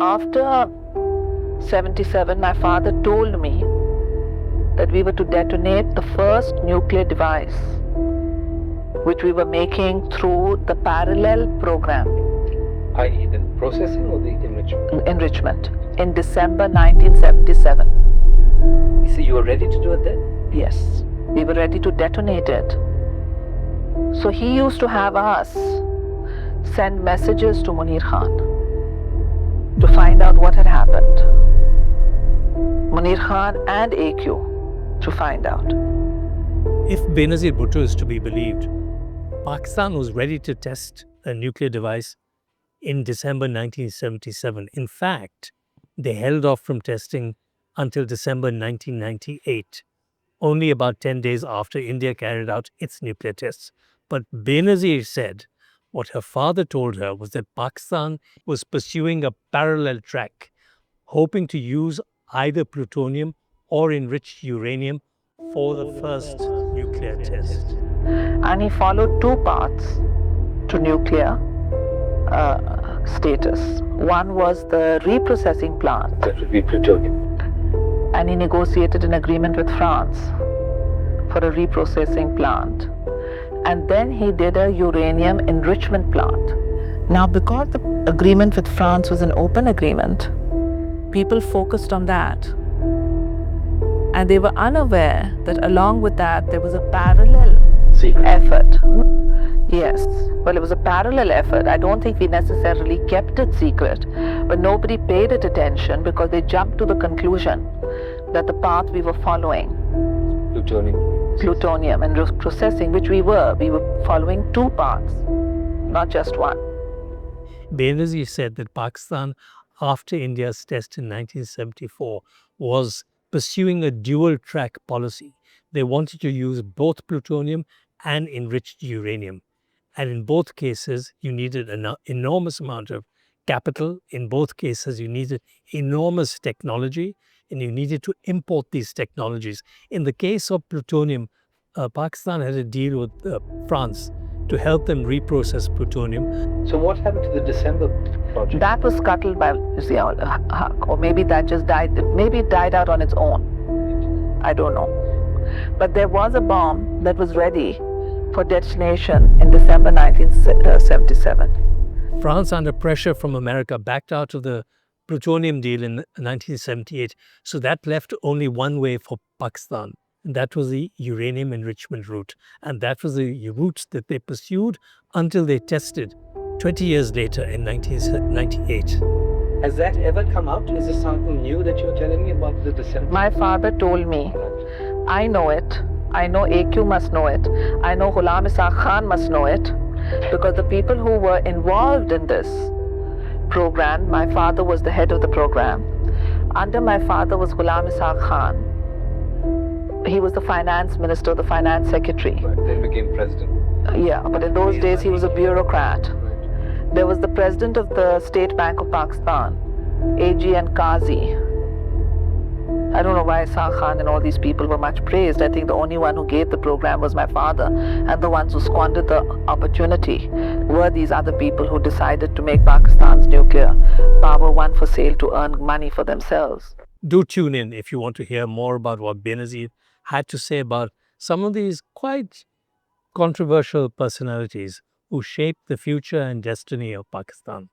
After 77, my father told me that we were to detonate the first nuclear device, which we were making through the parallel program. I.e. the processing or the enrichment? Enrichment, in December 1977. So you were ready to do it then? Yes, we were ready to detonate it. So he used to have us send messages to Munir Khan to find out what had happened. Munir Khan and AQ to find out. If Benazir Bhutto is to be believed, Pakistan was ready to test a nuclear device in December 1977. In fact, they held off from testing until December 1998, only about 10 days after India carried out its nuclear tests. But Benazir said what her father told her was that Pakistan was pursuing a parallel track, hoping to use either plutonium or enriched uranium for the first nuclear test. And he followed two paths to nuclear status. One was the reprocessing plant. That would be plutonium. And he negotiated an agreement with France for a reprocessing plant. And then he did a uranium enrichment plant. Now, because the agreement with France was an open agreement, people focused on that. And they were unaware that along with that, there was a parallel effort. Yes, well, it was a parallel effort. I don't think we necessarily kept it secret, but nobody paid it attention because they jumped to the conclusion that the path we were following, plutonium and processing, which we were following two paths, not just one. Benazir said that Pakistan, after India's test in 1974, was pursuing a dual-track policy. They wanted to use both plutonium and enriched uranium. And in both cases, you needed an enormous amount of capital. In both cases, you needed enormous technology, and you needed to import these technologies. In the case of plutonium, Pakistan had a deal with France to help them reprocess plutonium. So what happened to the December project? That was scuttled by Ziaul, or maybe that just died. Maybe it died out on its own. I don't know. But there was a bomb that was ready for detonation in December 1977. France, under pressure from America, backed out of the plutonium deal in 1978. So that left only one way for Pakistan. And that was the uranium enrichment route. And that was the route that they pursued until they tested 20 years later in 1998. Has that ever come out? Is this something new that you're telling me about the December? My father told me, I know it. I know AQ must know it. I know Ghulam Ishaq Khan must know it. Because the people who were involved in this program, my father was the head of the program. Under my father was Ghulam Ishaq Khan. He was the finance minister, the finance secretary. Right, then became president. Yeah, but in those days he was a bureaucrat. Right. There was the president of the State Bank of Pakistan, AG and Qazi. I don't know why Ishaq Khan and all these people were much praised. I think the only one who gave the program was my father, and the ones who squandered the opportunity were these other people who decided to make Pakistan's nuclear power one for sale to earn money for themselves. Do tune in if you want to hear more about what Benazir had to say about some of these quite controversial personalities who shaped the future and destiny of Pakistan.